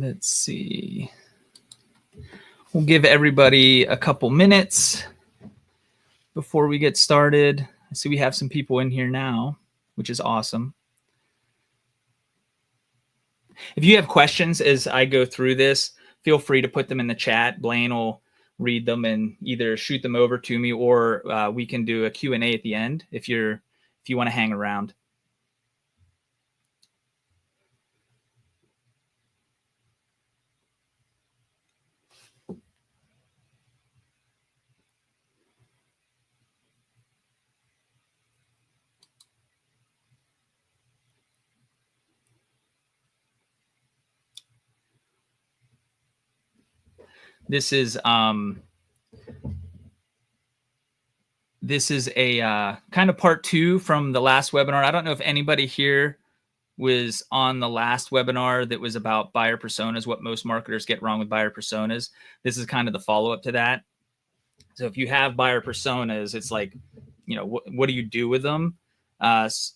Let's see. We'll give everybody a couple minutes before we get started. I see we have some people in here now, which is awesome. If you have questions as I go through this, feel free to put them in the chat. Blaine will read them and either shoot them over to me, or we can do a Q&A at the end if you want to hang around. This is a kind of part 2 from the last webinar. I don't know if anybody here was on the last webinar that was about buyer personas, what most marketers get wrong with buyer personas. This is kind of the follow-up to that. So if you have buyer personas, it's like, what do you do with them?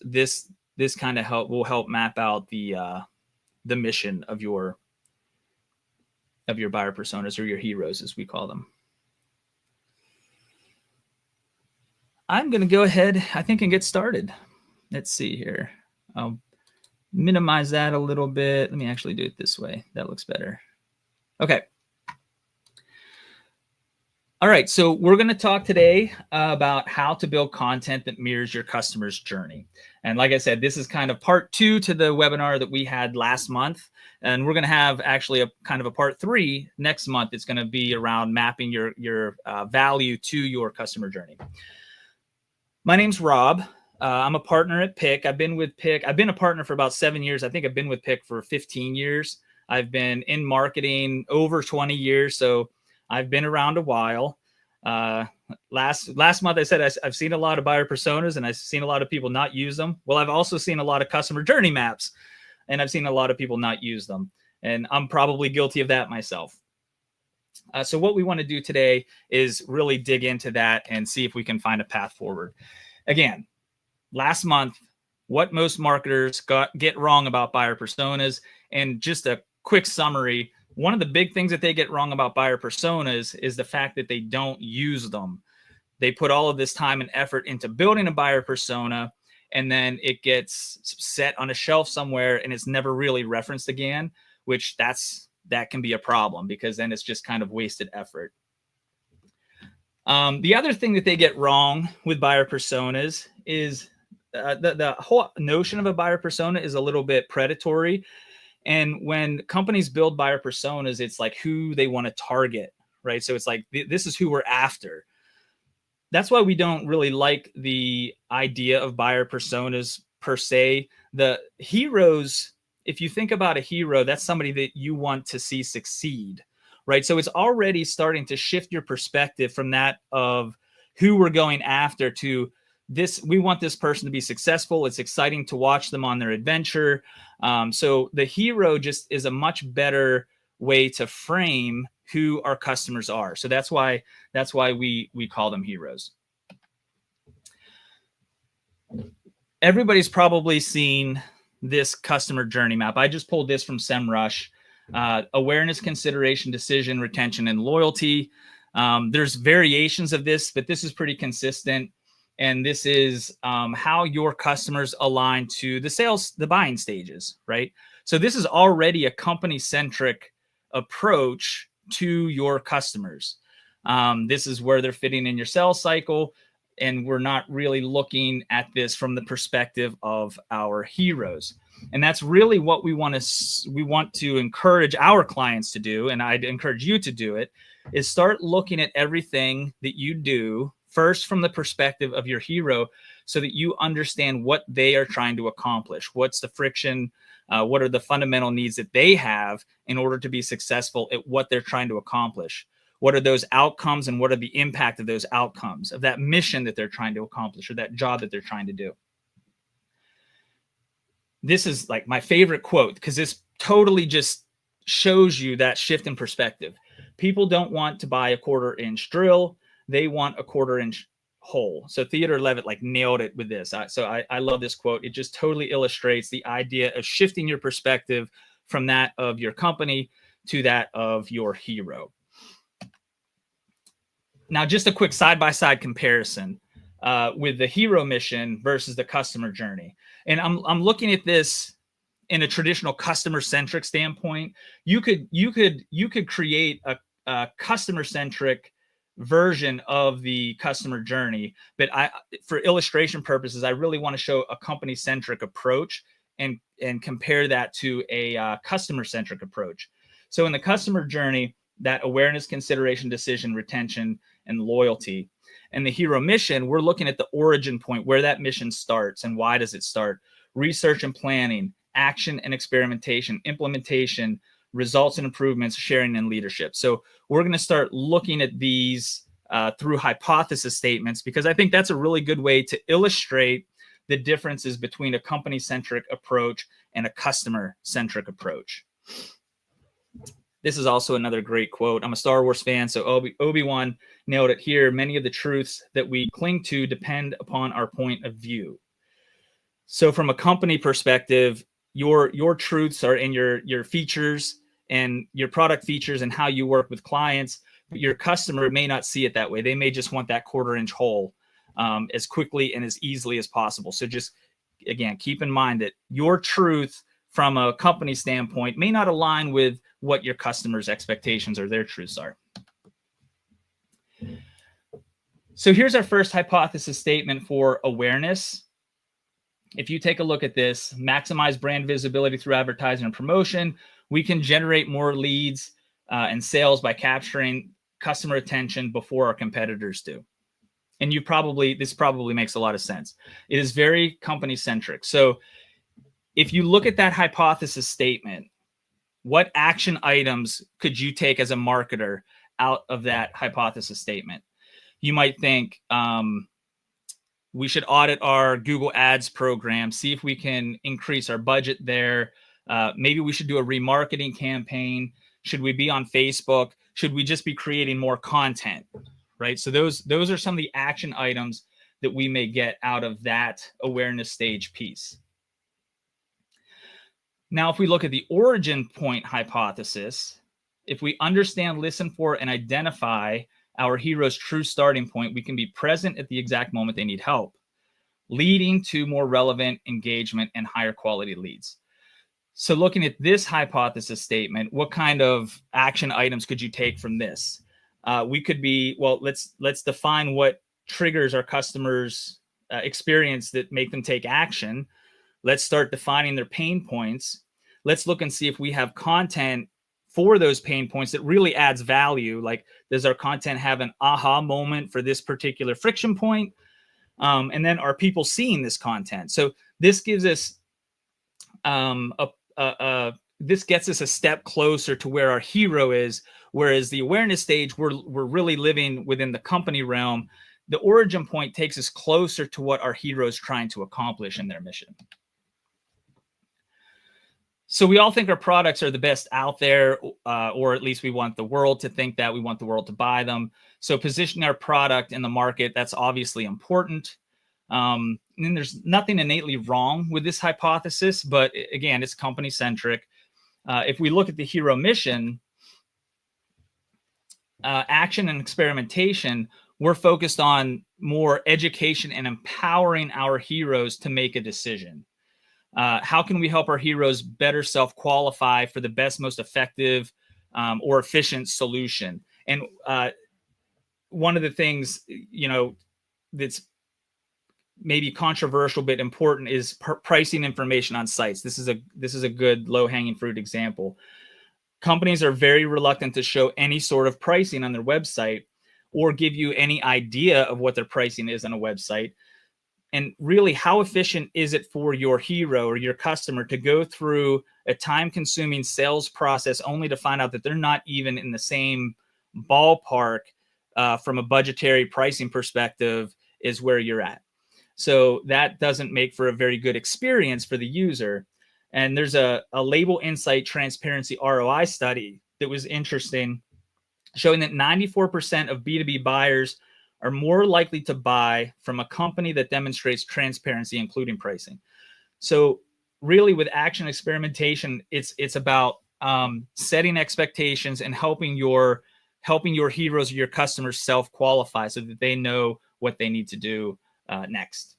This kind of will help map out the mission of your buyer personas, or your heroes, as we call them. I'm going to go ahead, I think, and get started. Let's see here. I'll minimize that a little bit. Let me actually do it this way. That looks better. Okay. All right, so we're going to talk today about how to build content that mirrors your customer's journey. And like I said, this is kind of part 2 to the webinar that we had last month. And we're going to have actually a kind of a part 3 next month. It's going to be around mapping your value to your customer journey. My name's Rob. I'm a partner at Pick. I've been a partner for about 7 years. I think I've been with Pick for 15 years. I've been in marketing over 20 years. So I've been around a while. Last month I said I've seen a lot of buyer personas, and I've seen a lot of people not use them. Well, I've also seen a lot of customer journey maps, and I've seen a lot of people not use them. And I'm probably guilty of that myself. So what we want to do today is really dig into that and see if we can find a path forward. Again, last month, what most marketers get wrong about buyer personas, and just a quick summary. One of the big things that they get wrong about buyer personas is the fact that they don't use them. They put all of this time and effort into building a buyer persona, and then it gets set on a shelf somewhere and it's never really referenced again, which that can be a problem, because then it's just kind of wasted effort. The other thing that they get wrong with buyer personas is the whole notion of a buyer persona is a little bit predatory. And when companies build buyer personas, it's like who they want to target, right? So it's like, this is who we're after. That's why we don't really like the idea of buyer personas per se. The heroes, if you think about a hero, that's somebody that you want to see succeed, right? So it's already starting to shift your perspective from that of who we're going after to this. We want this person to be successful. It's exciting to watch them on their adventure. So the hero just is a much better way to frame who our customers are. So that's why we call them heroes. Everybody's probably seen this customer journey map. I just pulled this from SEMrush. Awareness, consideration, decision, retention, and loyalty. There's variations of this, but this is pretty consistent. And this is how your customers align to the buying stages, right? So this is already a company-centric approach to your customers. This is where they're fitting in your sales cycle, and we're not really looking at this from the perspective of our heroes. And that's really what we want to encourage our clients to do, and I'd encourage you to do it, is start looking at everything that you do first from the perspective of your hero, so that you understand what they are trying to accomplish. What's the friction? What are the fundamental needs that they have in order to be successful at what they're trying to accomplish? What are those outcomes, and what are the impact of those outcomes, of that mission that they're trying to accomplish, or that job that they're trying to do? This is like my favorite quote, because this totally just shows you that shift in perspective. People don't want to buy a 1/4-inch drill. They want a 1/4-inch hole. So Theodore Levitt nailed it with this. So I love this quote. It just totally illustrates the idea of shifting your perspective from that of your company to that of your hero. Now, just a quick side-by-side comparison with the hero mission versus the customer journey. And I'm looking at this in a traditional customer-centric standpoint. You could create a customer-centric version of the customer journey, but for illustration purposes, I really want to show a company-centric approach and compare that to a customer-centric approach. So in the customer journey, that awareness, consideration, decision, retention, and loyalty. And the hero mission, we're looking at the origin point, where that mission starts and why does it start. Research and planning, action and experimentation, implementation, results and improvements, sharing and leadership. So we're going to start looking at these through hypothesis statements, because I think that's a really good way to illustrate the differences between a company-centric approach and a customer-centric approach. This is also another great quote. I'm a Star Wars fan, so Obi-Wan nailed it here. Many of the truths that we cling to depend upon our point of view. So from a company perspective, your truths are in your features and your product features and how you work with clients. But your customer may not see it that way. They may just want that quarter-inch hole as quickly and as easily as possible. So just, again, keep in mind that your truth from a company standpoint may not align with what your customers' expectations or their truths are. So here's our first hypothesis statement for awareness. If you take a look at this, maximize brand visibility through advertising and promotion. We can generate more leads and sales by capturing customer attention before our competitors do. And this probably makes a lot of sense. It is very company-centric. So if you look at that hypothesis statement, what action items could you take as a marketer out of that hypothesis statement? You might think we should audit our Google Ads program, see if we can increase our budget there. Maybe we should do a remarketing campaign. Should we be on Facebook? Should we just be creating more content, right? So those are some of the action items that we may get out of that awareness stage piece. Now, if we look at the origin point hypothesis, if we understand, listen for, and identify our hero's true starting point, we can be present at the exact moment they need help, leading to more relevant engagement and higher quality leads. So looking at this hypothesis statement, what kind of action items could you take from this? We could be, well, let's define what triggers our customers' experience that make them take action. Let's start defining their pain points. Let's look and see if we have content for those pain points that really adds value. Like, does our content have an aha moment for this particular friction point? And then are people seeing this content? So this gives us this gets us a step closer to where our hero is. Whereas the awareness stage, we're really living within the company realm. The origin point takes us closer to what our hero is trying to accomplish in their mission. So we all think our products are the best out there, or at least we want the world to think that. We want the world to buy them. So positioning our product in the market, that's obviously important. And then there's nothing innately wrong with this hypothesis, but again, it's company-centric. If we look at the hero mission, action and experimentation, we're focused on more education and empowering our heroes to make a decision. How can we help our heroes better self-qualify for the best, most effective or efficient solution? And one of the things, that's maybe controversial but important is pricing information on sites. This is a good low-hanging fruit example. Companies are very reluctant to show any sort of pricing on their website or give you any idea of what their pricing is on a website. And really, how efficient is it for your hero or your customer to go through a time-consuming sales process only to find out that they're not even in the same ballpark from a budgetary pricing perspective is where you're at? So that doesn't make for a very good experience for the user. And there's a Label Insight Transparency ROI study that was interesting, showing that 94% of B2B buyers are more likely to buy from a company that demonstrates transparency, including pricing. So really with action experimentation, it's about setting expectations and helping your heroes or your customers self-qualify so that they know what they need to do next.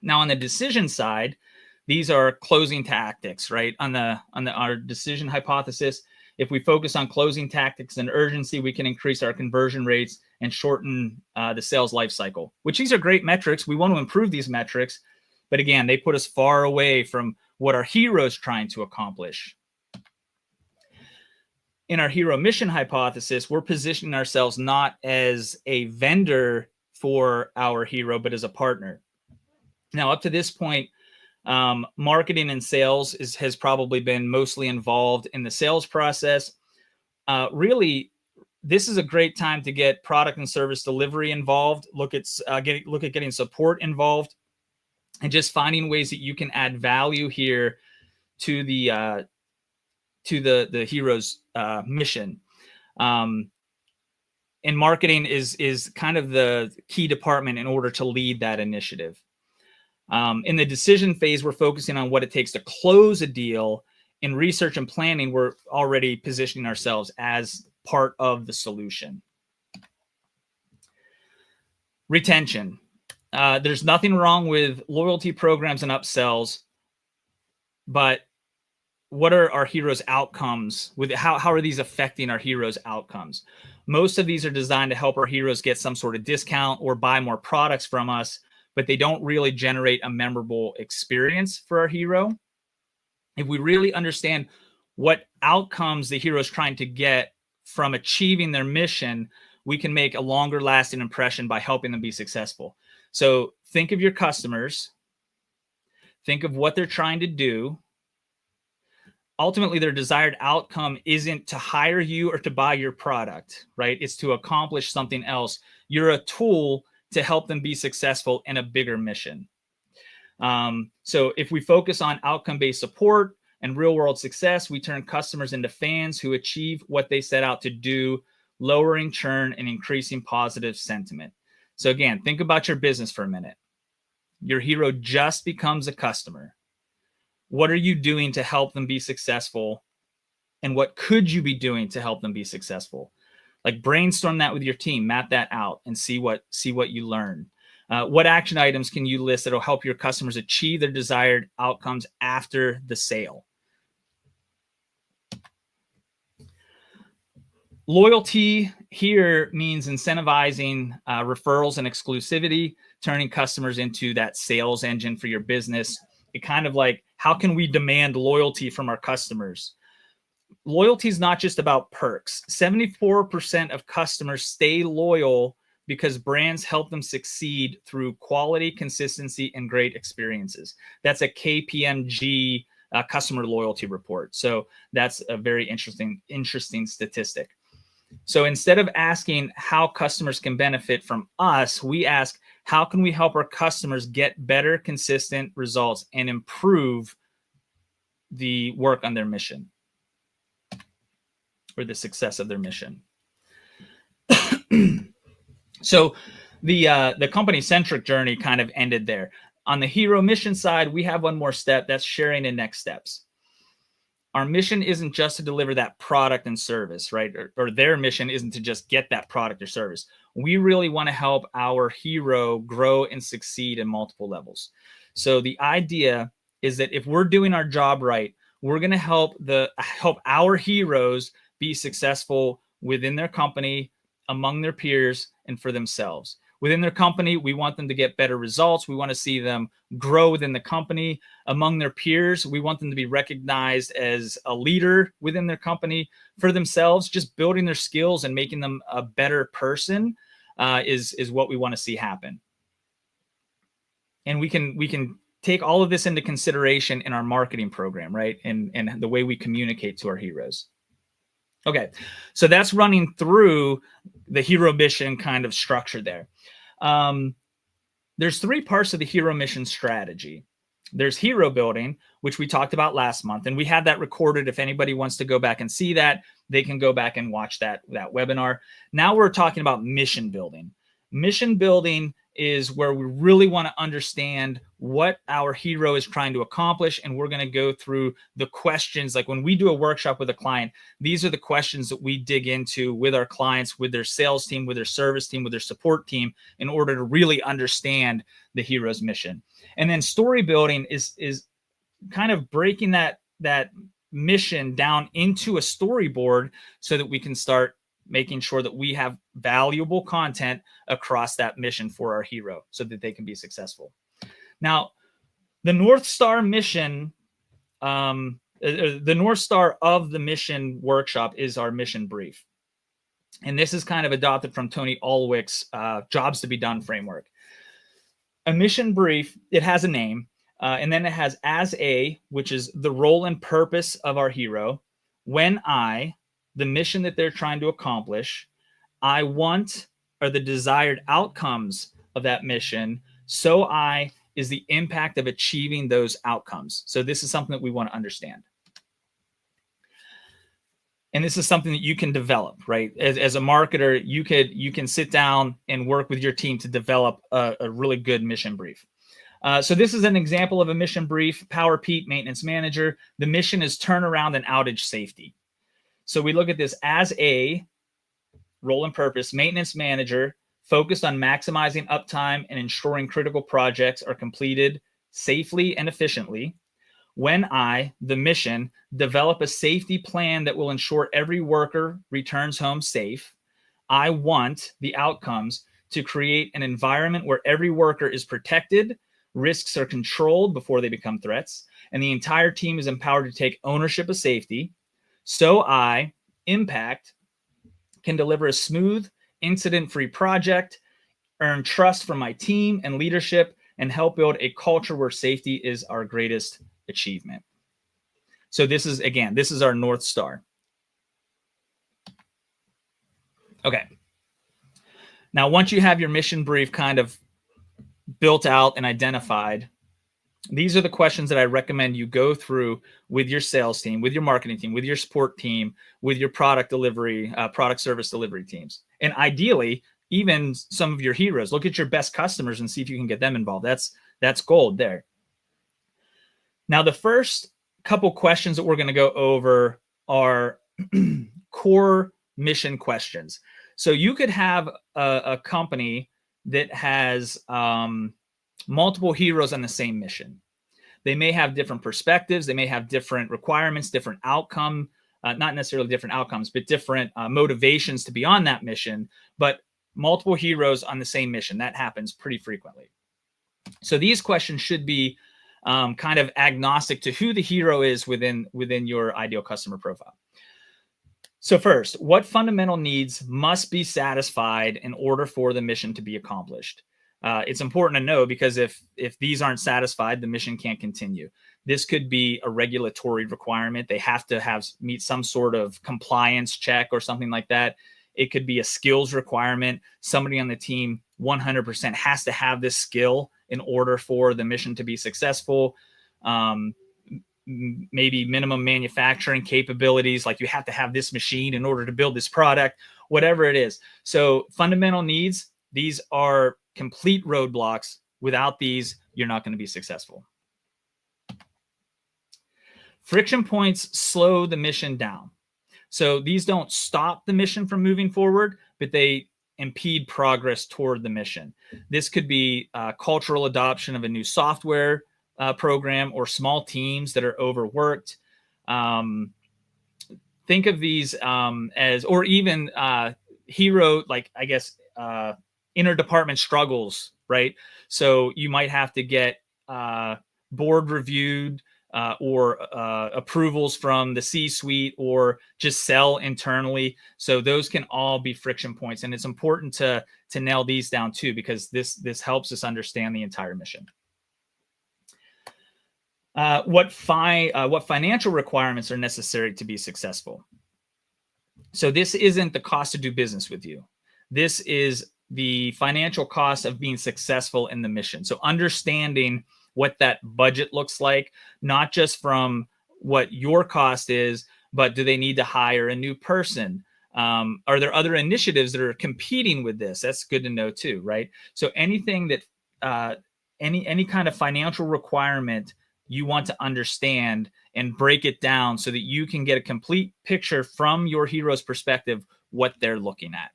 Now, on the decision side, these are closing tactics, right? On our decision hypothesis, if we focus on closing tactics and urgency, we can increase our conversion rates and shorten the sales life cycle, which these are great metrics. We want to improve these metrics, but again, they put us far away from what our heroes trying to accomplish. In our hero mission hypothesis, we're positioning ourselves not as a vendor for our hero, but as a partner. Now, up to this point, marketing and sales has probably been mostly involved in the sales process. Really, this is a great time to get product and service delivery involved. Look at getting support involved, and just finding ways that you can add value here to the hero's mission. And marketing is kind of the key department in order to lead that initiative. In the decision phase, we're focusing on what it takes to close a deal. In research and planning, we're already positioning ourselves as part of the solution. Retention. There's nothing wrong with loyalty programs and upsells, but what are our heroes' outcomes? How are these affecting our heroes' outcomes? Most of these are designed to help our heroes get some sort of discount or buy more products from us, but they don't really generate a memorable experience for our hero. If we really understand what outcomes the hero is trying to get from achieving their mission, we can make a longer lasting impression by helping them be successful. So think of your customers, think of what they're trying to do. Ultimately, their desired outcome isn't to hire you or to buy your product, right? It's to accomplish something else. You're a tool to help them be successful in a bigger mission. So if we focus on outcome-based support and real-world success, we turn customers into fans who achieve what they set out to do, lowering churn and increasing positive sentiment. So again, think about your business for a minute. Your hero just becomes a customer. What are you doing to help them be successful? And what could you be doing to help them be successful? Like brainstorm that with your team, map that out and see what you learn. What action items can you list that will help your customers achieve their desired outcomes after the sale? Loyalty here means incentivizing referrals and exclusivity, turning customers into that sales engine for your business. It kind of like, how can we demand loyalty from our customers? Loyalty is not just about perks. 74% of customers stay loyal because brands help them succeed through quality, consistency, and great experiences. That's a KPMG customer loyalty report. So that's a very interesting statistic. So instead of asking how customers can benefit from us, we ask, how can we help our customers get better, consistent results and improve the work on their mission or the success of their mission? So the company-centric journey kind of ended there. On the hero mission side, we have one more step. That's sharing the next steps. Our mission isn't just to deliver that product and service, right? Or their mission isn't to just get that product or service. We really want to help our hero grow and succeed in multiple levels. So the idea is that if we're doing our job right, we're going to help our heroes be successful within their company, among their peers, and for themselves. Within their company, we want them to get better results. We want to see them grow within the company. Among their peers, we want them to be recognized as a leader within their company. For themselves, just building their skills and making them a better person is what we want to see happen. And we can take all of this into consideration in our marketing program, right? And the way we communicate to our heroes. Okay, so that's running through the hero mission kind of structure there. There's three parts of the hero mission strategy. There's hero building, which we talked about last month, and we had that recorded. If anybody wants to go back and see that, they can go back and watch that webinar. Now we're talking about mission building. Mission building is where we really want to understand what our hero is trying to accomplish. And we're going to go through the questions. Like when we do a workshop with a client, these are the questions that we dig into with our clients, with their sales team, with their service team, with their support team, in order to really understand the hero's mission. And then story building is kind of breaking that mission down into a storyboard so that we can start making sure that we have valuable content across that mission for our hero so that they can be successful. Now, the North Star mission, the North Star of the mission workshop is our mission brief. And this is kind of adopted from Tony Alwick's Jobs to be Done framework. A mission brief, it has a name, and then it has as a, which is the role and purpose of our hero, when I, the mission that they're trying to accomplish, I want, are the desired outcomes of that mission, so I is the impact of achieving those outcomes. So this is something that we want to understand. And this is something that you can develop, right? As a marketer, you can sit down and work with your team to develop a really good mission brief. So this is an example of a mission brief. Power Pete, maintenance manager. The mission is turnaround and outage safety. So we look at this as a role and purpose, maintenance manager, focused on maximizing uptime and ensuring critical projects are completed safely and efficiently. When I, the mission, develop a safety plan that will ensure every worker returns home safe, I want the outcomes to create an environment where every worker is protected, risks are controlled before they become threats, and the entire team is empowered to take ownership of safety. So I, impact, can deliver a smooth, incident-free project, earn trust from my team and leadership, and help build a culture where safety is our greatest achievement. So this is, again, this is our North Star. Okay. Now, once you have your mission brief kind of built out and identified, these are the questions that I recommend you go through with your sales team, with your marketing team, with your support team, with your product delivery, product service delivery teams. And ideally, even some of your heroes. Look at your best customers and see if you can get them involved. That's gold there. Now, the first couple questions that we're going to go over are core mission questions. So you could have a company that has multiple heroes on the same mission. They may have different perspectives. They may have different requirements, different outcome, not necessarily different outcomes, but different motivations to be on that mission, but multiple heroes on the same mission. That happens pretty frequently. So these questions should be kind of agnostic to who the hero is within your ideal customer profile. So first, what fundamental needs must be satisfied in order for the mission to be accomplished? It's important to know, because if these aren't satisfied, the mission can't continue. This could be a regulatory requirement. They have to meet some sort of compliance check or something like that. It could be a skills requirement. Somebody on the team 100% has to have this skill in order for the mission to be successful. Maybe minimum manufacturing capabilities, like you have to have this machine in order to build this product, whatever it is. So fundamental needs, these are complete roadblocks. Without these, you're not going to be successful. Friction points slow the mission down. So these don't stop the mission from moving forward, but they impede progress toward the mission. This could be cultural adoption of a new software program, or small teams that are overworked. Think of these as, or even hero, like, I guess, interdepartment struggles, right? So you might have to get board reviewed or approvals from the C-suite, or just sell internally. So those can all be friction points, and it's important to nail these down too, because this helps us understand the entire mission. What financial requirements are necessary to be successful? So this isn't the cost to do business with you. This is the financial cost of being successful in the mission. So understanding what that budget looks like, not just from what your cost is, but do they need to hire a new person? Are there other initiatives that are competing with this? That's good to know too, right? So anything that any kind of financial requirement you want to understand and break it down so that you can get a complete picture from your hero's perspective, what they're looking at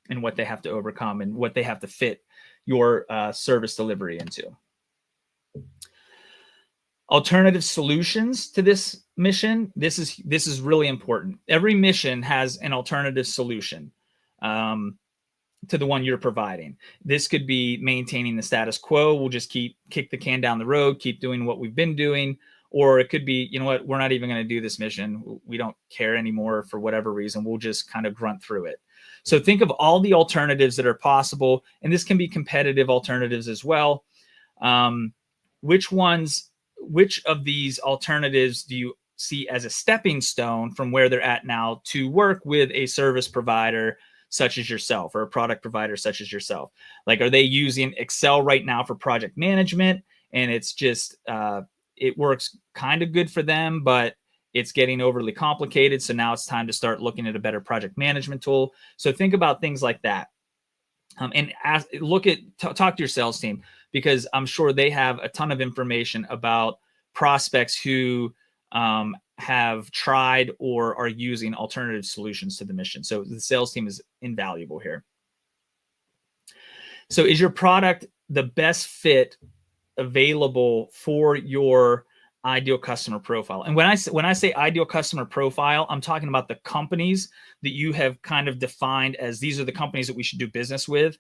and what they have to overcome and what they have to fit your service delivery into. Alternative solutions to this mission. This is really important. Every mission has an alternative solution to the one you're providing. This could be maintaining the status quo. We'll just kick the can down the road, keep doing what we've been doing. Or it could be, you know what, we're not even going to do this mission. We don't care anymore for whatever reason. We'll just kind of grunt through it. So think of all the alternatives that are possible. And this can be competitive alternatives as well. Which of these alternatives do you see as a stepping stone from where they're at now to work with a service provider such as yourself, or a product provider such as yourself? Like, are they using Excel right now for project management? And it's just, it works kind of good for them, but it's getting overly complicated. So now it's time to start looking at a better project management tool. So think about things like that. And talk to your sales team, because I'm sure they have a ton of information about prospects who have tried or are using alternative solutions to the mission. So the sales team is invaluable here. So is your product the best fit available for your ideal customer profile? And when I say ideal customer profile, I'm talking about the companies that you have kind of defined as these are the companies that we should do business with.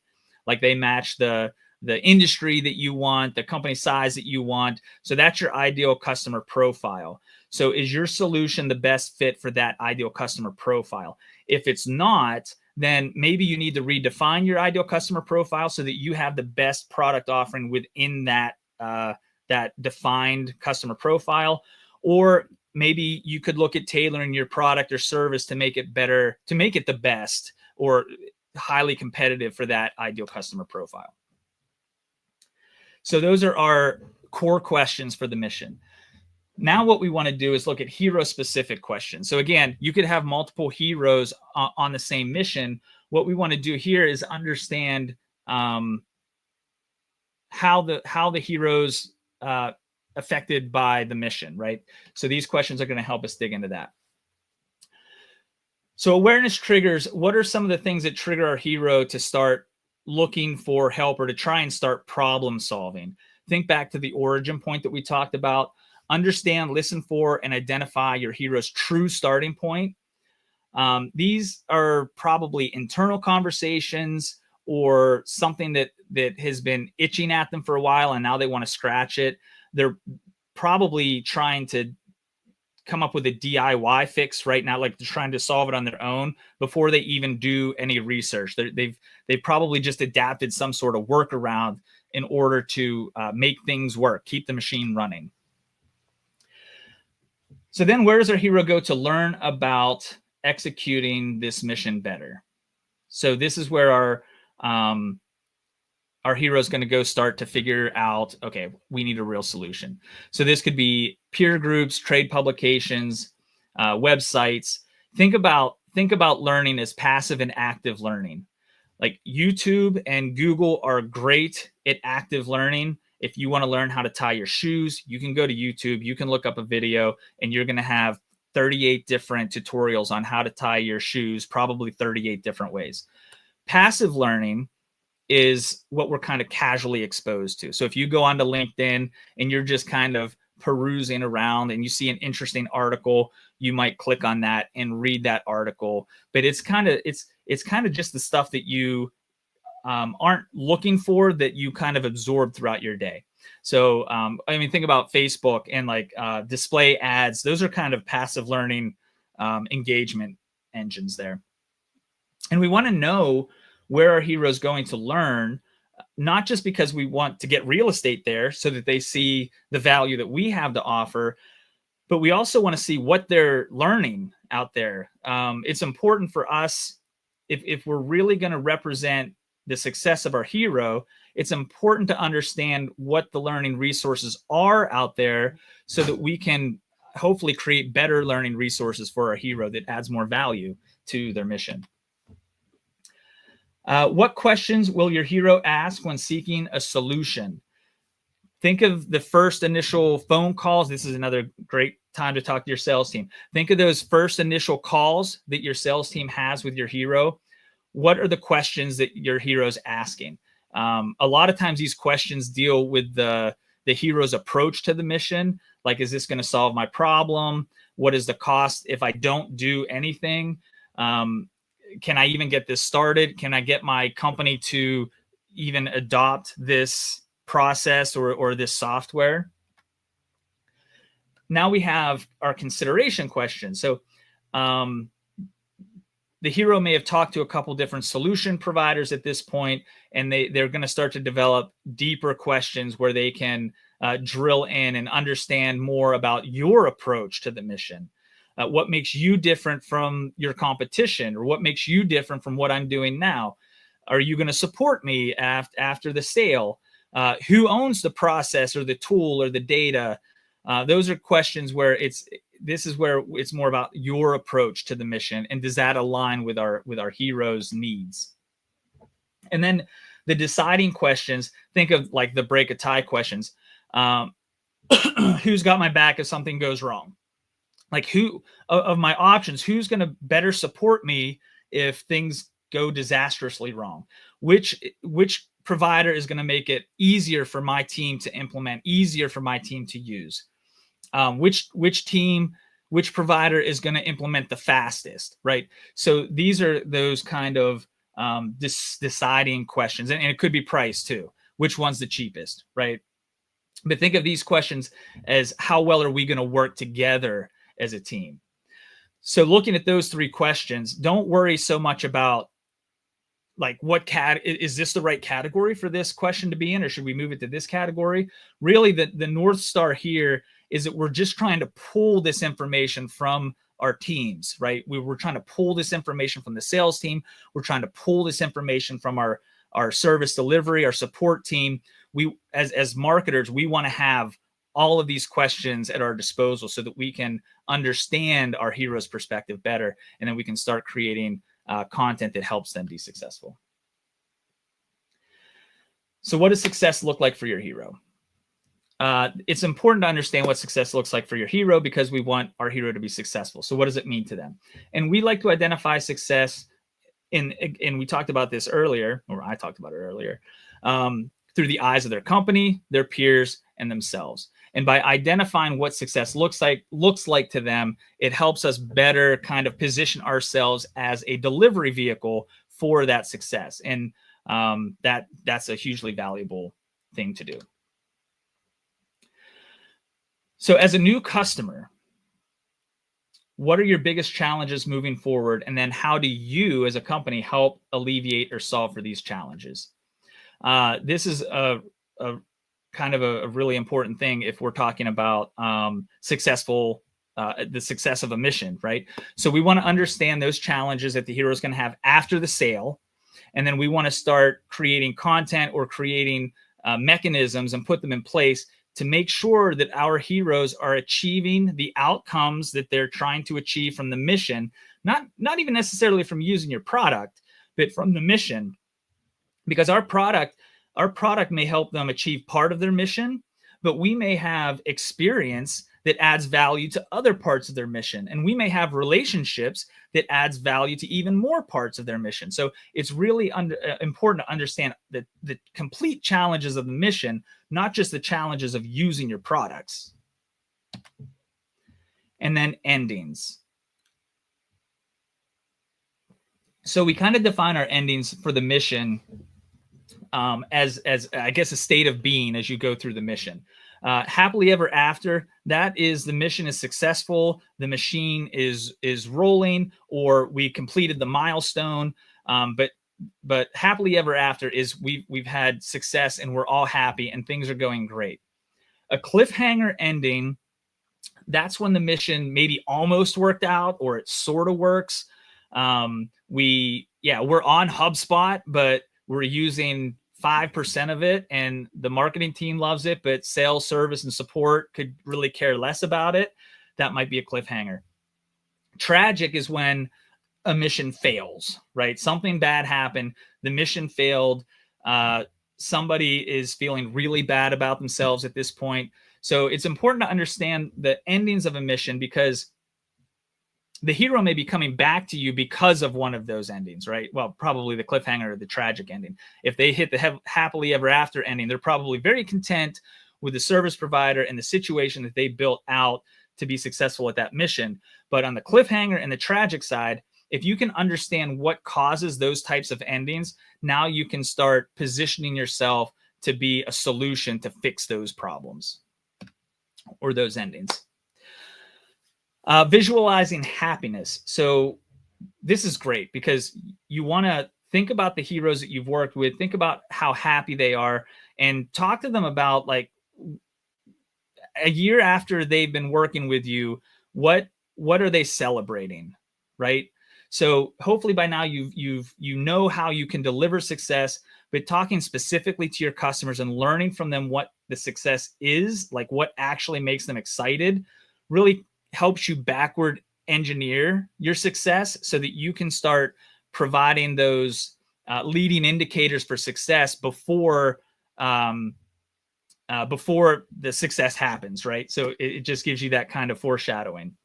Like they match the industry that you want, the company size that you want. So that's your ideal customer profile. So is your solution the best fit for that ideal customer profile? If it's not, then maybe you need to redefine your ideal customer profile so that you have the best product offering within that that defined customer profile. Or maybe you could look at tailoring your product or service to make it better, to make it the best or highly competitive for that ideal customer profile. So those are our core questions for the mission. Now what we want to do is look at hero-specific questions. So again, you could have multiple heroes on the same mission. What we want to do here is understand how the heroes affected by the mission, right? So these questions are going to help us dig into that. So awareness triggers. What are some of the things that trigger our hero to start looking for help or to try and start problem solving? Think back to the origin point that we talked about. Understand, listen for, and identify your hero's true starting point. These are probably internal conversations or something that has been itching at them for a while and now they want to scratch it. They're probably trying to come up with a DIY fix right now, like they're trying to solve it on their own before they even do any research. They've probably just adapted some sort of workaround in order to make things work, keep the machine running. So then where does our hero go to learn about executing this mission better? So this is where our hero is going to go start to figure out, okay, we need a real solution. So this could be peer groups, trade publications, websites. Think about learning as passive and active learning. Like YouTube and Google are great at active learning. If you want to learn how to tie your shoes, you can go to YouTube, you can look up a video, and you're going to have 38 different tutorials on how to tie your shoes, probably 38 different ways. Passive learning is what we're kind of casually exposed to. So if you go onto LinkedIn and you're just kind of perusing around and you see an interesting article, you might click on that and read that article. But it's kind of just the stuff that you aren't looking for, that you kind of absorb throughout your day. So I mean, think about Facebook and like display ads. Those are kind of passive learning engagement engines there. And we want to know where our hero is going to learn, not just because we want to get real estate there so that they see the value that we have to offer, but we also want to see what they're learning out there. It's important for us, if we're really going to represent the success of our hero, it's important to understand what the learning resources are out there so that we can hopefully create better learning resources for our hero that adds more value to their mission. What questions will your hero ask when seeking a solution? Think of the first initial phone calls. This is another great time to talk to your sales team. Think of those first initial calls that your sales team has with your hero. What are the questions that your hero's asking? A lot of times these questions deal with the hero's approach to the mission. Like, is this going to solve my problem? What is the cost if I don't do anything? Can I even get this started? Can I get my company to even adopt this process or this software? Now we have our consideration question. So the hero may have talked to a couple different solution providers at this point, and they're going to start to develop deeper questions where they can drill in and understand more about your approach to the mission. What makes you different from your competition, or what makes you different from what I'm doing now? Are you going to support me after the sale? Who owns the process or the tool or the data? Those are questions where this is where it's more about your approach to the mission, and does that align with our hero's needs? And then the deciding questions, think of like the break a tie questions. Who's got my back if something goes wrong? Like, who of my options, who's going to better support me if things go disastrously wrong? Which provider is going to make it easier for my team to implement, easier for my team to use? Which provider is going to implement the fastest, right? So these are those kind of deciding questions, and it could be price too. Which one's the cheapest, right? But think of these questions as, how well are we going to work together as a team? So looking at those three questions, don't worry so much about like what is this the right category for this question to be in, or should we move it to this category? Really, the North Star here is that we're just trying to pull this information from our teams, right? We're trying to pull this information from the sales team. We're trying to pull this information from our service delivery, our support team. We, as marketers, we want to have all of these questions at our disposal so that we can understand our hero's perspective better, and then we can start creating content that helps them be successful. So what does success look like for your hero? It's important to understand what success looks like for your hero, because we want our hero to be successful. So what does it mean to them? And we like to identify success and we talked about this earlier, or I talked about it earlier, through the eyes of their company, their peers, and themselves. And by identifying what success looks like to them, it helps us better kind of position ourselves as a delivery vehicle for that success. And that's a hugely valuable thing to do. So as a new customer, what are your biggest challenges moving forward? And then how do you as a company help alleviate or solve for these challenges? This is a kind of a really important thing if we're talking about the success of a mission, right? So we want to understand those challenges that the hero is going to have after the sale. And then we want to start creating content or creating mechanisms and put them in place to make sure that our heroes are achieving the outcomes that they're trying to achieve from the mission, not even necessarily from using your product, but from the mission. Because our product may help them achieve part of their mission, but we may have experience that adds value to other parts of their mission. And we may have relationships that adds value to even more parts of their mission. So it's really important to understand the complete challenges of the mission, not just the challenges of using your products. And then endings. So we kind of define our endings for the mission as I guess a state of being as you go through the mission. Happily ever after, that is the mission is successful, the machine is rolling, or we completed the milestone. But happily ever after is we've had success and we're all happy and things are going great. A cliffhanger ending, that's when the mission maybe almost worked out or it sort of works. We're on HubSpot, but we're using 5% of it and the marketing team loves it, but sales, service, and support could really care less about it. That might be a cliffhanger. Tragic is when a mission fails, right? Something bad happened, the mission failed. Somebody is feeling really bad about themselves at this point. So it's important to understand the endings of a mission, because the hero may be coming back to you because of one of those endings, right? Well, probably the cliffhanger or the tragic ending. If they hit the happily ever after ending, they're probably very content with the service provider and the situation that they built out to be successful at that mission. But on the cliffhanger and the tragic side, if you can understand what causes those types of endings, now you can start positioning yourself to be a solution to fix those problems or those endings. Visualizing happiness. So this is great because you want to think about the heroes that you've worked with, think about how happy they are, and talk to them about, like, a year after they've been working with you, what are they celebrating, right? So hopefully by now you know how you can deliver success, but talking specifically to your customers and learning from them what the success is, like what actually makes them excited, really helps you backward engineer your success so that you can start providing those leading indicators for success before the success happens, right? So it just gives you that kind of foreshadowing.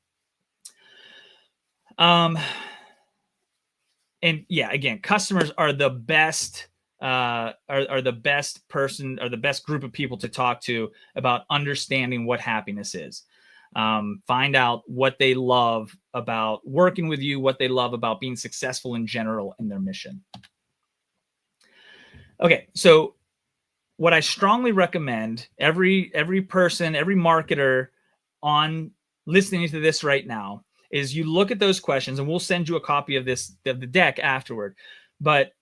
And yeah, again, customers are the best are the best person, or the best group of people to talk to about understanding what happiness is. Find out what they love about working with you, what they love about being successful in general in their mission. Okay, so what I strongly recommend, every person, every marketer on listening to this right now, is you look at those questions, and we'll send you a copy of the deck afterward, but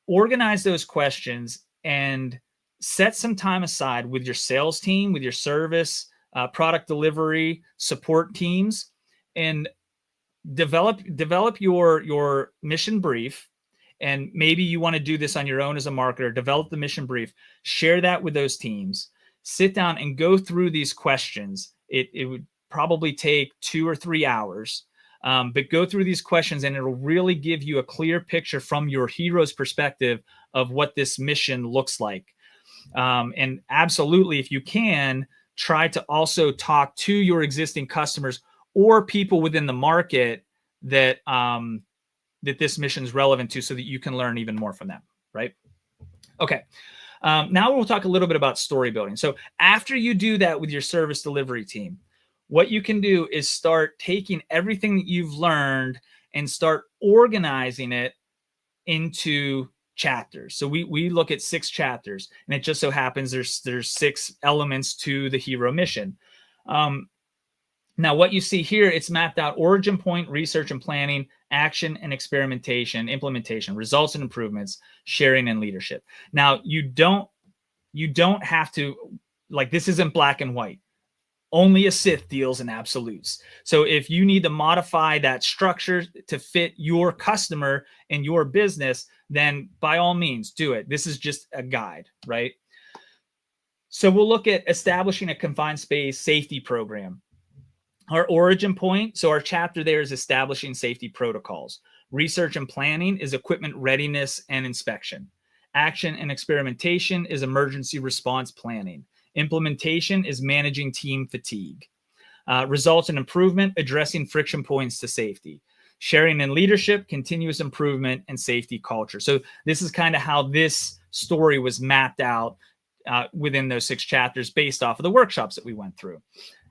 organize those questions and set some time aside with your sales team, with your service, product delivery, support teams, and develop your mission brief. And maybe you want to do this on your own as a marketer. Develop the mission brief, share that with those teams, sit down and go through these questions. It would probably take 2 or 3 hours, but go through these questions, and it'll really give you a clear picture from your hero's perspective of what this mission looks like. And absolutely, if you can, try to also talk to your existing customers or people within the market that that this mission is relevant to, so that you can learn even more from them, right? Okay. Now we'll talk a little bit about story building. So after you do that with your service delivery team, what you can do is start taking everything that you've learned and start organizing it into chapters. So we look at 6 chapters, and it just so happens there's 6 elements to the hero mission. Now what you see here, it's mapped out: origin point, research and planning, action and experimentation, implementation, results and improvements, sharing and leadership. Now you don't have to, like, this isn't black and white. Only a Sith deals in absolutes. So if you need to modify that structure to fit your customer and your business, then by all means do it. This is just a guide, right? So we'll look at establishing a confined space safety program. Our origin point, so our chapter there is establishing safety protocols. Research and planning is equipment readiness and inspection. Action and experimentation is emergency response planning. Implementation is managing team fatigue. Results and improvement, addressing friction points to safety. Sharing and leadership, continuous improvement and safety culture. So this is kind of how this story was mapped out within those 6 chapters based off of the workshops that we went through.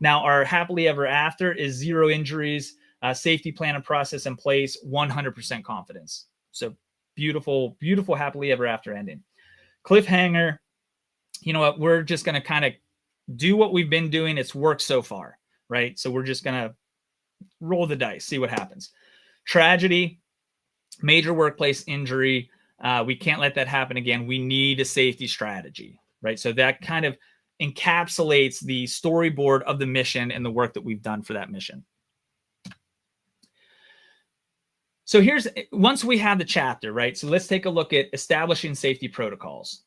Now, our happily ever after is 0 injuries, safety plan and process in place, 100% confidence. So beautiful, beautiful happily ever after ending. Cliffhanger, you know what? We're just going to kind of do what we've been doing. It's worked so far, right? So we're just going to roll the dice, see what happens. Tragedy, major workplace injury. We can't let that happen again. We need a safety strategy, right? So that kind of encapsulates the storyboard of the mission and the work that we've done for that mission. So once we have the chapter, right? So let's take a look at establishing safety protocols.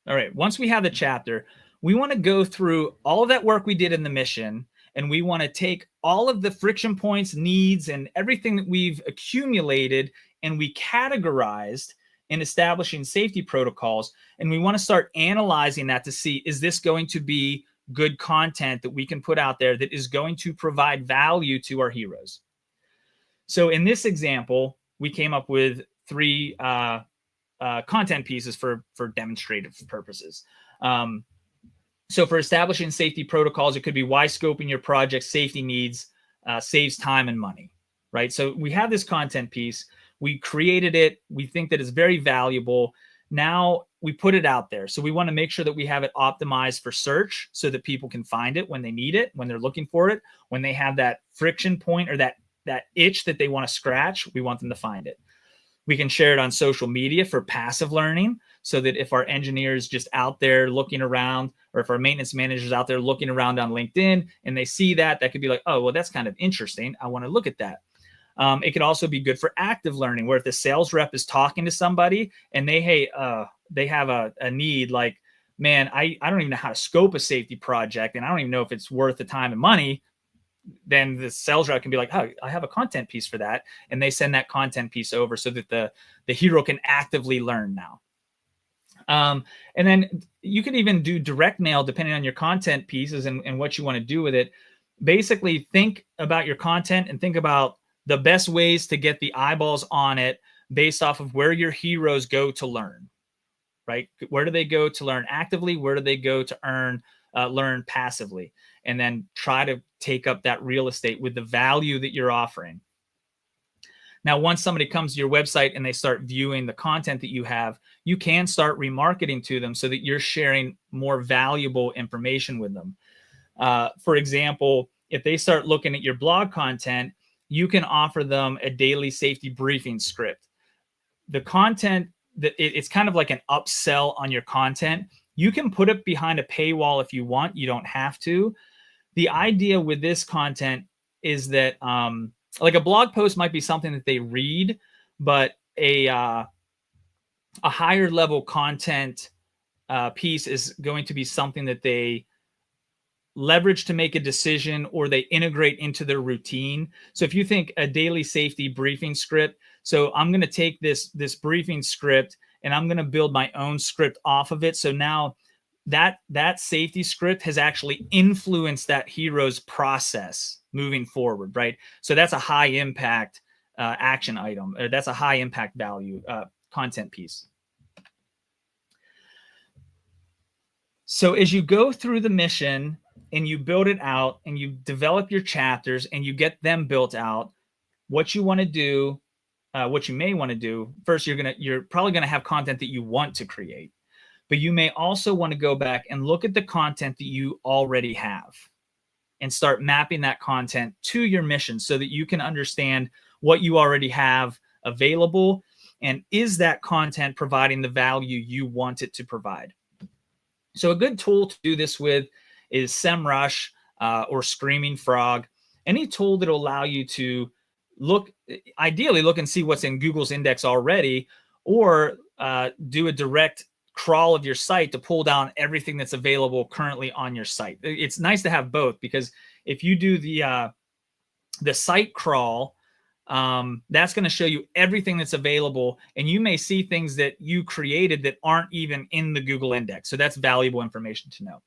All right, once we have the chapter, we want to go through all of that work we did in the mission, and we want to take all of the friction points, needs, and everything that we've accumulated and we categorized in establishing safety protocols, and we want to start analyzing that to see, is this going to be good content that we can put out there that is going to provide value to our heroes? So in this example, we came up with 3 content pieces for demonstrative purposes. So for establishing safety protocols, it could be why scoping your project safety needs saves time and money, right? So we have this content piece. We created it. We think that it's very valuable. Now we put it out there. So we want to make sure that we have it optimized for search so that people can find it when they need it, when they're looking for it, when they have that friction point or that itch that they want to scratch, we want them to find it. We can share it on social media for passive learning, so that if our engineers just out there looking around, or if our maintenance managers out there looking around on LinkedIn and they see that could be like, oh, well, that's kind of interesting. I want to look at that. It could also be good for active learning, where if the sales rep is talking to somebody and they have a need, like, man, I don't even know how to scope a safety project, and I don't even know if it's worth the time and money. Then the sales rep can be like, oh, I have a content piece for that. And they send that content piece over so that the hero can actively learn now. And then you can even do direct mail depending on your content pieces and what you want to do with it. Basically, think about your content and think about the best ways to get the eyeballs on it based off of where your heroes go to learn, right? Where do they go to learn actively? Where do they go to learn passively? And then try to take up that real estate with the value that you're offering. Now, once somebody comes to your website and they start viewing the content that you have, you can start remarketing to them so that you're sharing more valuable information with them. For example, if they start looking at your blog content, you can offer them a daily safety briefing script. The content, it's kind of like an upsell on your content. You can put it behind a paywall if you want. You don't have to. The idea with this content is that like a blog post might be something that they read, but a higher level content piece is going to be something that they leverage to make a decision, or they integrate into their routine. So if you think a daily safety briefing script, so I'm going to take this briefing script and I'm going to build my own script off of it. So now that safety script has actually influenced that hero's process moving forward, right? So that's a high impact action item, or that's a high impact value content piece. So as you go through the mission and you build it out and you develop your chapters and you get them built out, what you want to do, what you may want to do first, you're probably going to have content that you want to create, but you may also want to go back and look at the content that you already have and start mapping that content to your mission so that you can understand what you already have available, and is that content providing the value you want it to provide. So a good tool to do this with is SEMrush or Screaming Frog. Any tool that will allow you to ideally look and see what's in Google's index already, or do a direct crawl of your site to pull down everything that's available currently on your site. It's nice to have both, because if you do the site crawl, that's going to show you everything that's available, and you may see things that you created that aren't even in the Google index. So that's valuable information to know.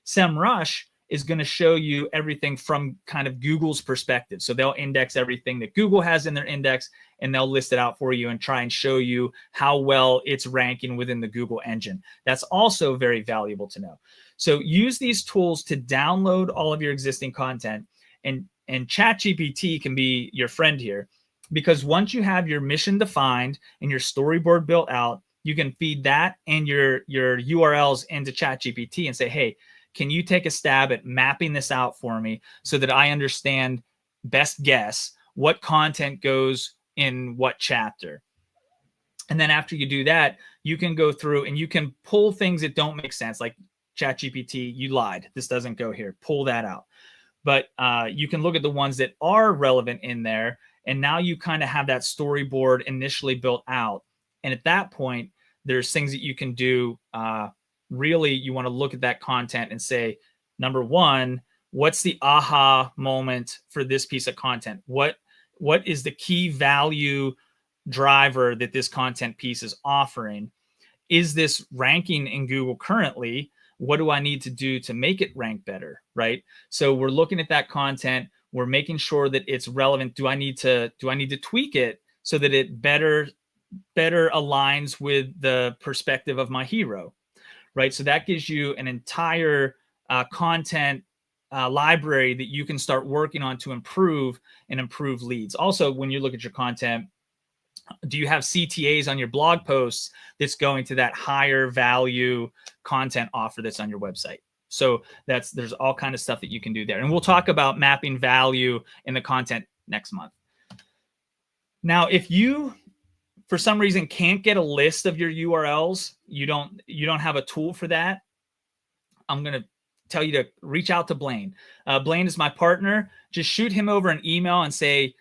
SEMrush is going to show you everything from kind of Google's perspective. So they'll index everything that Google has in their index, and they'll list it out for you and try and show you how well it's ranking within the Google engine. That's also very valuable to know. So use these tools to download all of your existing content, and ChatGPT can be your friend here, because once you have your mission defined and your storyboard built out, you can feed that and your URLs into ChatGPT and say, hey, can you take a stab at mapping this out for me so that I understand, best guess, what content goes in what chapter? And then after you do that, you can go through and you can pull things that don't make sense, like ChatGPT, you lied, this doesn't go here, pull that out. But you can look at the ones that are relevant in there, and now you kind of have that storyboard initially built out. And at that point, there's things that you can do. Really, you want to look at that content and say, number one, What's the aha moment for this piece of content? What is the key value driver that this content piece is offering? Is this ranking in Google currently? What do I need to do to make it rank better, right? So we're looking at that content. We're making sure that it's relevant. Do I need to tweak it so that it better aligns with the perspective of my hero, right? So that gives you an entire content library that you can start working on to improve leads. Also, when you look at your content, do you have CTAs on your blog posts that's going to that higher value content offer that's on your website? So there's all kind of stuff that you can do there. And we'll talk about mapping value in the content next month. Now, if you, for some reason, can't get a list of your URLs, you don't have a tool for that, I'm going to tell you to reach out to Blaine. Blaine is my partner. Just shoot him over an email and say,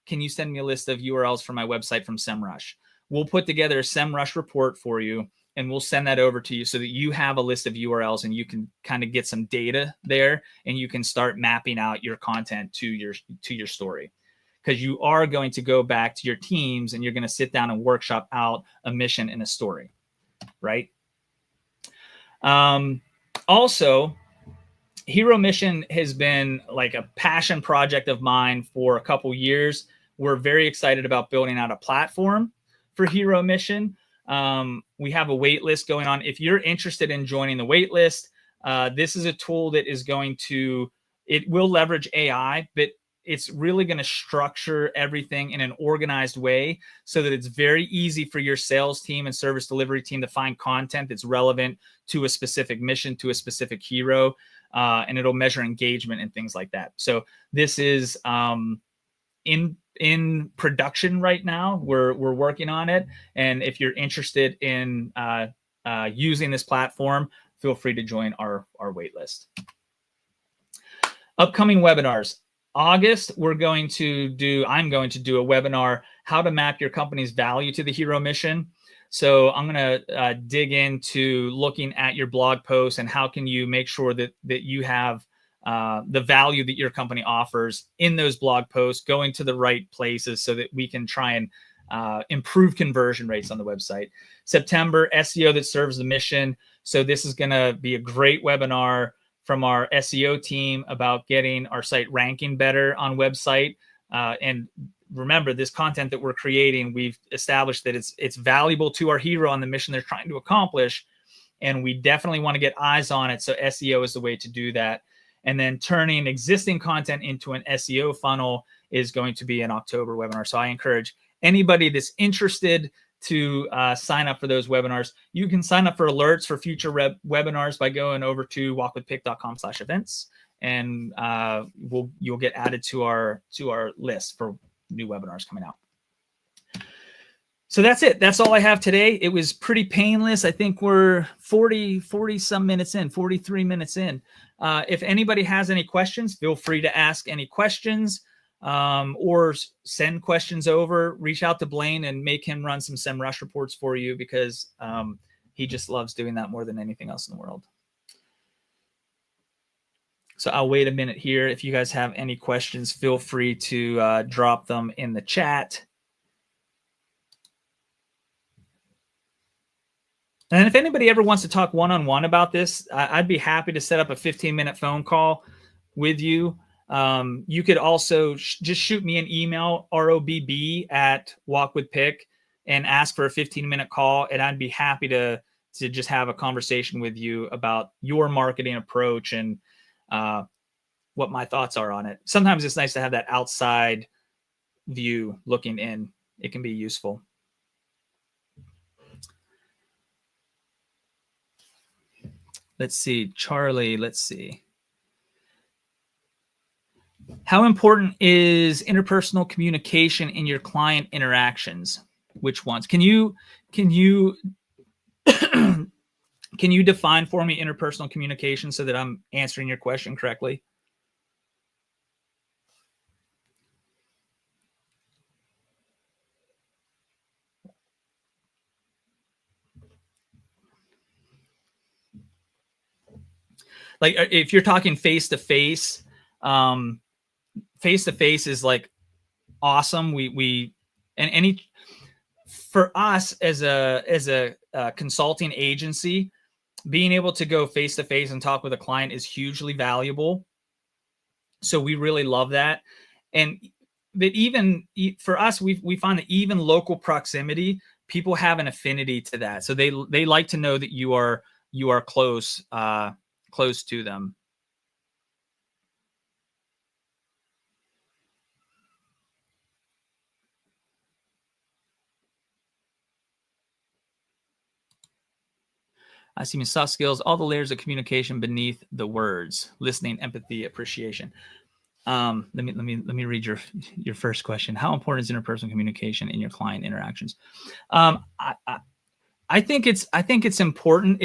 can you send me a list of URLs for my website from SEMrush? We'll put together a SEMrush report for you, and we'll send that over to you so that you have a list of URLs and you can kind of get some data there, and you can start mapping out your content to your story. Because you are going to go back to your teams and you're going to sit down and workshop out a mission and a story, right? Also, Hero Mission has been like a passion project of mine for a couple years. We're very excited about building out a platform for Hero Mission. We have a wait list going on. If you're interested in joining the wait list, this is a tool that is it will leverage AI, but it's really going to structure everything in an organized way so that it's very easy for your sales team and service delivery team to find content that's relevant to a specific mission, to a specific hero, and it'll measure engagement and things like that. So this is in production right now. We're working on it, and if you're interested in using this platform, feel free to join our wait list. Upcoming webinars. August, I'm going to do a webinar, how to map your company's value to the Hero Mission. So I'm going to dig into looking at your blog posts and how can you make sure that you have the value that your company offers in those blog posts, going to the right places so that we can try and improve conversion rates on the website. September, SEO that serves the mission. So this is going to be a great webinar from our SEO team about getting our site ranking better on website. And remember, this content that we're creating, we've established that it's valuable to our hero on the mission they're trying to accomplish. And we definitely want to get eyes on it. So SEO is the way to do that. And then turning existing content into an SEO funnel is going to be an October webinar. So I encourage anybody that's interested to sign up for those webinars. You can sign up for alerts for future webinars by going over to walkwithpick.com/events, and you'll get added to our list for new webinars coming out. So that's it. That's all I have today. It was pretty painless. I think we're 40 some minutes in, 43 minutes in. If anybody has any questions, feel free to ask any questions. Or send questions over, reach out to Blaine and make him run some SEMrush reports for you, because he just loves doing that more than anything else in the world. So I'll wait a minute here. If you guys have any questions, feel free to drop them in the chat. And if anybody ever wants to talk one-on-one about this, I'd be happy to set up a 15-minute phone call with you. You could also just shoot me an email, robb@walkwithpick, and ask for a 15-minute call, and I'd be happy to just have a conversation with you about your marketing approach and what my thoughts are on it. Sometimes it's nice to have that outside view looking in. It can be useful. Let's see, Charlie, let's see. How important is interpersonal communication in your client interactions? Which ones? Can you can you define for me interpersonal communication so that I'm answering your question correctly? like if you're talking face to face, face to face is like awesome. We and any for us as a consulting agency, being able to go face to face and talk with a client is hugely valuable. So we really love that. And but even for us, we find that even local proximity, people have an affinity to that. So they like to know that you are close close to them. I see soft skills, all the layers of communication beneath the words: listening, empathy, appreciation. Let me read your first question. How important is interpersonal communication in your client interactions? I think it's important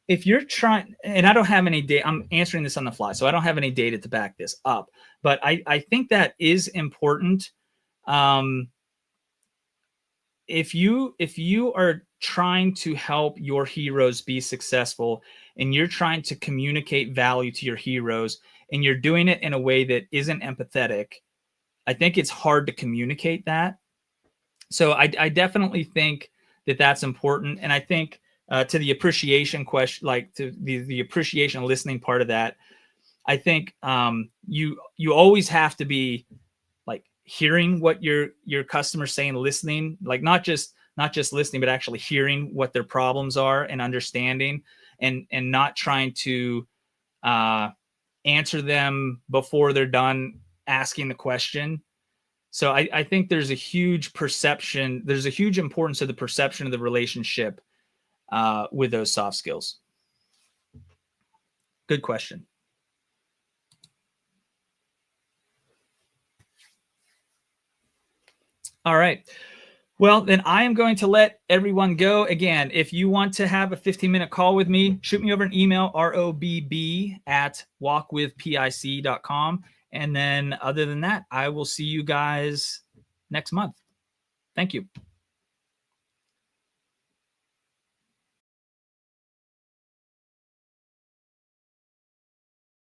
if you're trying, and I don't have any data. I'm answering this on the fly, so I don't have any data to back this up. But I think that is important. If you are trying to help your heroes be successful, and you're trying to communicate value to your heroes, and you're doing it in a way that isn't empathetic, I think it's hard to communicate that. So I definitely think that that's important. And I think to the appreciation question, like to the appreciation listening part of that, I think you always have to be like hearing what your customers saying, listening, like not just listening, but actually hearing what their problems are and understanding, and not trying to answer them before they're done asking the question. So I think there's a huge perception, there's a huge importance to the perception of the relationship with those soft skills. Good question. All right. Well, then I am going to let everyone go. Again, if you want to have a 15-minute call with me, shoot me over an email, robb@walkwithpic.com. And then other than that, I will see you guys next month. Thank you.